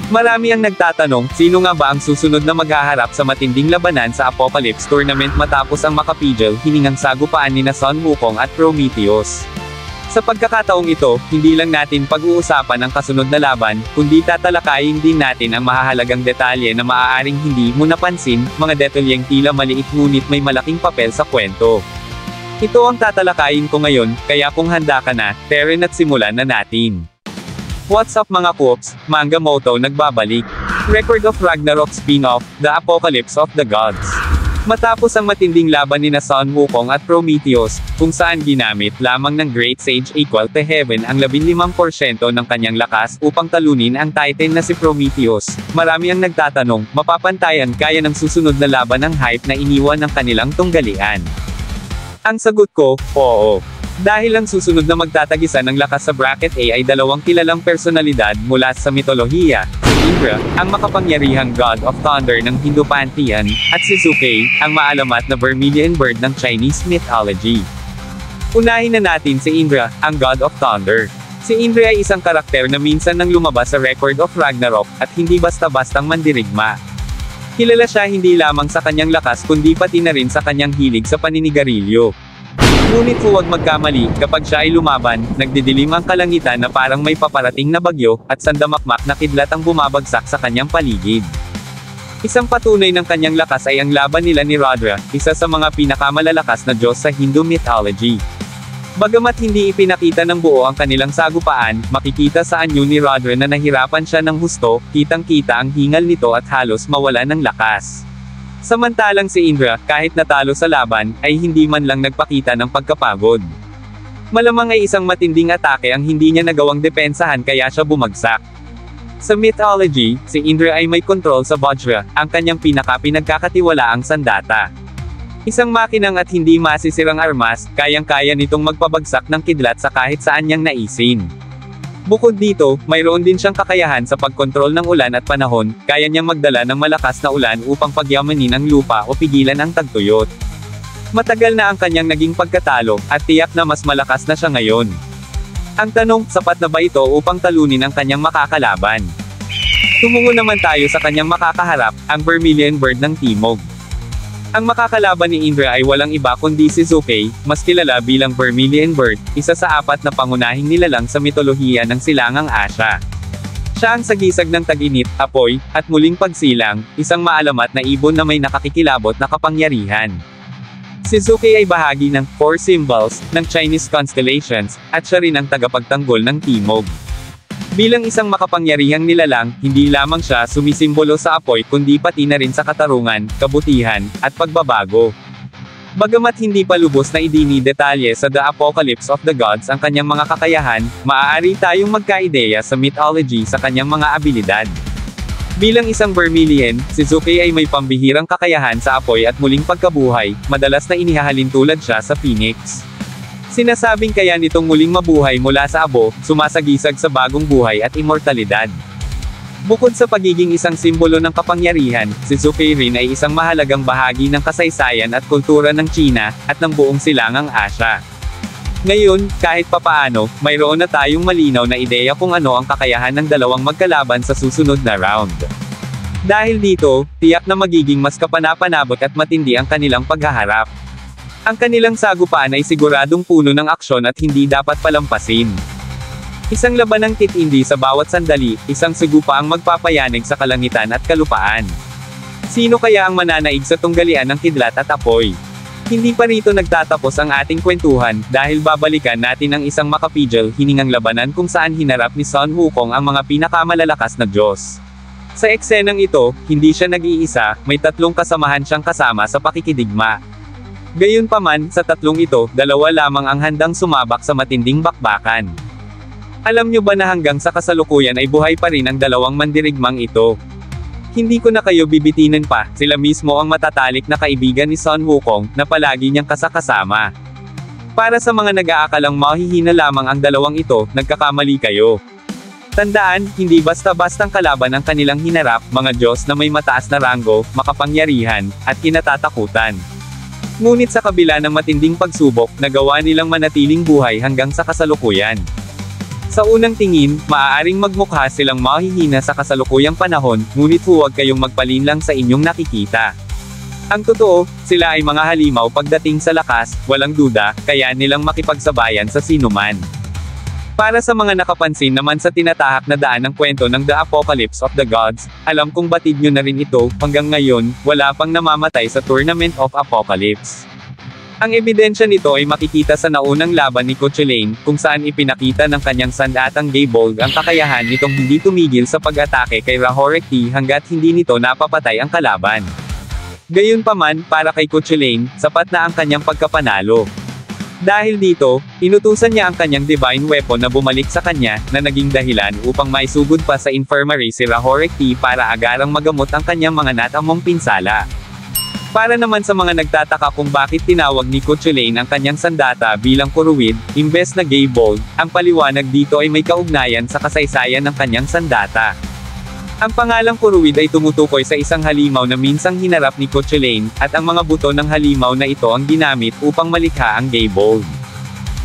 Marami ang nagtatanong, sino nga ba ang susunod na maghaharap sa matinding labanan sa Apocalypse Tournament matapos ang makapigil hiningang sagupaan nina Sun Wukong at Prometheus. Sa pagkakataong ito, hindi lang natin pag-uusapan ang kasunod na laban, kundi tatalakayin din natin ang mahahalagang detalye na maaaring hindi mo napansin, mga detalyeng tila maliit ngunit may malaking papel sa kwento. Ito ang tatalakayin ko ngayon, kaya kung handa ka na, tara at simulan na natin. What's up mga Koops, Manga Moto nagbabalik. Record of Ragnarok spin-off, The Apocalypse of the Gods. Matapos ang matinding laban nina Sun Wukong at Prometheus, kung saan ginamit lamang ng Great Sage equal to Heaven ang 15% ng kanyang lakas upang talunin ang Titan na si Prometheus, marami ang nagtatanong, mapapantayan kaya ng susunod na laban ng hype na iniwan ng kanilang tunggalian? Ang sagot ko, oo. Dahil ang susunod na magtatagisan ng lakas sa bracket A ay dalawang kilalang personalidad mula sa mitolohiya, si Indra, ang makapangyarihang God of Thunder ng Hindu Pantheon, at si Zuke, ang maalamat na Vermilion Bird ng Chinese mythology. Unahin na natin si Indra, ang God of Thunder. Si Indra ay isang karakter na minsan nang lumabas sa Record of Ragnarok, at hindi basta-bastang mandirigma. Kilala siya hindi lamang sa kanyang lakas kundi pati na rin sa kanyang hilig sa paninigarilyo. Ngunit huwag magkamali, kapag siya ay lumaban, nagdidilim ang kalangitan na parang may paparating na bagyo, at sandamakmak na kidlat ang bumabagsak sa kanyang paligid. Isang patunay ng kanyang lakas ay ang laban nila ni Rudra, isa sa mga pinakamalalakas na Diyos sa Hindu mythology. Bagamat hindi ipinakita ng buo ang kanilang sagupaan, makikita sa anyo ni Rudra na nahirapan siya ng husto, kitang-kita ang hingal nito at halos mawala ng lakas. Samantalang si Indra, kahit natalo sa laban, ay hindi man lang nagpakita ng pagkapagod. Malamang ay isang matinding atake ang hindi niya nagawang depensahan kaya siya bumagsak. Sa mythology, si Indra ay may kontrol sa Vajra, ang kanyang pinagkakatiwalaang sandata. Isang makinang at hindi masisirang armas, kayang-kaya nitong magpabagsak ng kidlat sa kahit saan niyang naisin. Bukod dito, mayroon din siyang kakayahan sa pagkontrol ng ulan at panahon, kaya niyang magdala ng malakas na ulan upang pagyamanin ang lupa o pigilan ang tagtuyot. Matagal na ang kanyang naging pagkatalo, at tiyak na mas malakas na siya ngayon. Ang tanong, sapat na ba ito upang talunin ang kanyang makakalaban? Tumungo naman tayo sa kanyang makakaharap, ang Vermilion Bird ng Timog. Ang makakalaban ni Indra ay walang iba kundi si Zuke, mas kilala bilang Vermilion Bird, isa sa 4 na pangunahing nilalang sa mitolohiya ng Silangang Asya. Siya ang sagisag ng tag-init, apoy, at muling pagsilang, isang maalamat na ibon na may nakakikilabot na kapangyarihan. Si Zuke ay bahagi ng 4 symbols ng Chinese constellations, at siya rin ang tagapagtanggol ng Timog. Bilang isang makapangyarihang nilalang, hindi lamang siya sumisimbolo sa apoy kundi pati na rin sa katarungan, kabutihan, at pagbabago. Bagamat hindi pa lubos na idinidetalye sa The Apocalypse of the Gods ang kanyang mga kakayahan, maaari tayong magkaideya sa mythology sa kanyang mga abilidad. Bilang isang Vermilion, si Zuke ay may pambihirang kakayahan sa apoy at muling pagkabuhay, madalas na inihahalin tulad siya sa Phoenix. Sinasabing kaya nitong muling mabuhay mula sa abo, sumasagisag sa bagong buhay at immortalidad. Bukod sa pagiging isang simbolo ng kapangyarihan, si Zuke rin ay isang mahalagang bahagi ng kasaysayan at kultura ng China, at ng buong Silangang Asya. Ngayon, kahit papaano, mayroon na tayong malinaw na ideya kung ano ang kakayahan ng dalawang magkalaban sa susunod na round. Dahil dito, tiyak na magiging mas kapanapanabot at matindi ang kanilang paghaharap. Ang kanilang sagupaan ay siguradong puno ng aksyon at hindi dapat palampasin. Isang laban ng titindi sa bawat sandali, isang sagupa ang magpapayanig sa kalangitan at kalupaan. Sino kaya ang mananaig sa tunggalian ng kidlat at apoy? Hindi pa rito nagtatapos ang ating kwentuhan, dahil babalikan natin ang isang makapigil hiningang labanan kung saan hinarap ni Sun Wukong ang mga pinakamalalakas na Diyos. Sa eksenang ito, hindi siya nag-iisa, may 3 kasamahan siyang kasama sa pakikidigma. Gayunpaman, sa 3 ito, 2 lamang ang handang sumabak sa matinding bakbakan. Alam nyo ba na hanggang sa kasalukuyan ay buhay pa rin ang 2 mandirigmang ito? Hindi ko na kayo bibitinin pa, sila mismo ang matatalik na kaibigan ni Sun Wukong, na palagi niyang kasakasama. Para sa mga nag-aakalang mahihina lamang ang 2 ito, nagkakamali kayo. Tandaan, hindi basta-bastang kalaban ang kanilang hinarap, mga Diyos na may mataas na ranggo, makapangyarihan, at kinatatakutan. Ngunit sa kabila ng matinding pagsubok, nagawa nilang manatiling buhay hanggang sa kasalukuyan. Sa unang tingin, maaaring magmukha silang mahihina sa kasalukuyang panahon, ngunit huwag kayong magpalinlang sa inyong nakikita. Ang totoo, sila ay mga halimaw pagdating sa lakas, walang duda, kaya nilang makipagsabayan sa sinuman. Para sa mga nakapansin naman sa tinatahak na daan ng kwento ng The Apocalypse of the Gods, alam kong batid nyo na rin ito, hanggang ngayon, wala pang namamatay sa Tournament of Apocalypse. Ang ebidensya nito ay makikita sa naunang laban ni Cuchulainn, kung saan ipinakita ng kanyang sandatang Gaybold ang kakayahan nitong hindi tumigil sa pag-atake kay Rahorekti hanggat hindi nito napapatay ang kalaban. Gayunpaman, para kay Cuchulainn, sapat na ang kanyang pagkapanalo. Dahil dito, inutusan niya ang kanyang divine weapon na bumalik sa kanya, na naging dahilan upang maisugod pa sa infirmary si Rahorekti para agarang magamot ang kanyang mga natamong pinsala. Para naman sa mga nagtataka kung bakit tinawag ni Cuchulainn ang kanyang sandata bilang Kuruwid, imbes na Gaybold, ang paliwanag dito ay may kaugnayan sa kasaysayan ng kanyang sandata. Ang pangalang Kuruwid ay tumutukoy sa isang halimaw na minsang hinarap ni Cuchulainn, at ang mga buto ng halimaw na ito ang ginamit upang malikha ang Gaybold.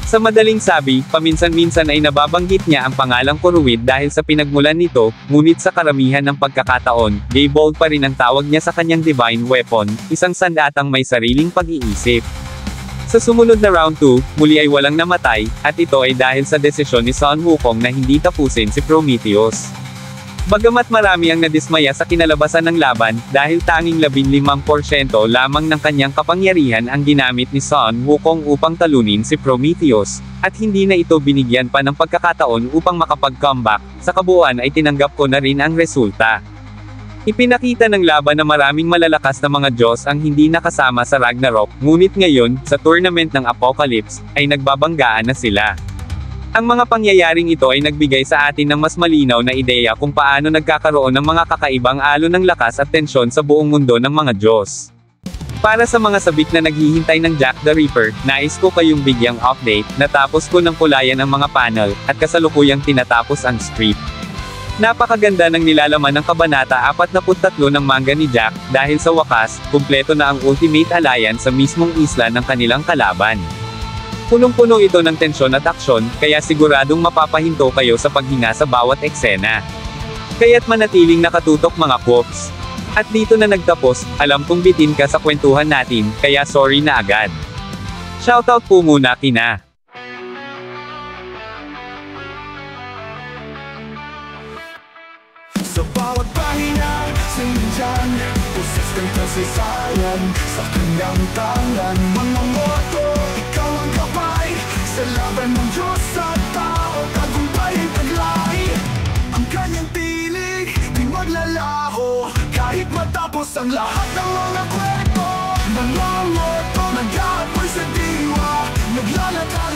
Sa madaling sabi, paminsan-minsan ay nababanggit niya ang pangalang Kuruwid dahil sa pinagmulan nito, ngunit sa karamihan ng pagkakataon, Gaybold pa rin ang tawag niya sa kanyang divine weapon, isang sandatang may sariling pag-iisip. Sa sumunod na round 2, muli ay walang namatay, at ito ay dahil sa desisyon ni Sun Wukong na hindi tapusin si Prometheus. Bagamat marami ang nadismaya sa kinalabasan ng laban, dahil tanging 15% lamang ng kanyang kapangyarihan ang ginamit ni Sun Wukong upang talunin si Prometheus, at hindi na ito binigyan pa ng pagkakataon upang makapag-comeback, sa kabuuan ay tinanggap ko na rin ang resulta. Ipinakita ng laban na maraming malalakas na mga Diyos ang hindi nakasama sa Ragnarok, ngunit ngayon, sa tournament ng Apocalypse, ay nagbabanggaan na sila. Ang mga pangyayaring ito ay nagbigay sa atin ng mas malinaw na ideya kung paano nagkakaroon ng mga kakaibang alon ng lakas at tensyon sa buong mundo ng mga Diyos. Para sa mga sabik na naghihintay ng Jack the Ripper, nais ko kayong bigyang update, natapos ko ng kulayan ang mga panel, at kasalukuyang tinatapos ang script. Napakaganda ng nilalaman ng Kabanata 43 ng manga ni Jack, dahil sa wakas, kumpleto na ang Ultimate Alliance sa mismong isla ng kanilang kalaban. Punong-puno ito ng tensyon at aksyon, kaya siguradong mapapahinto kayo sa paghinga sa bawat eksena. Kaya't manatiling nakatutok mga Quops. At dito na nagtapos, alam kong bitin ka sa kwentuhan natin, kaya sorry na agad. Shoutout po muna kina sa bawat pahina, sindihan, pusiskan kasaysayan, sa kanyang tangan, mga moto, ikaw ang kapay, sa laban ng Diyos at tao, tagumpay ang taglay. Ang kanyang tinig, di maglalaho, kahit matapos ang lahat ng mga kwento. Mga moto, nag-aapoy sa diwa, naglalata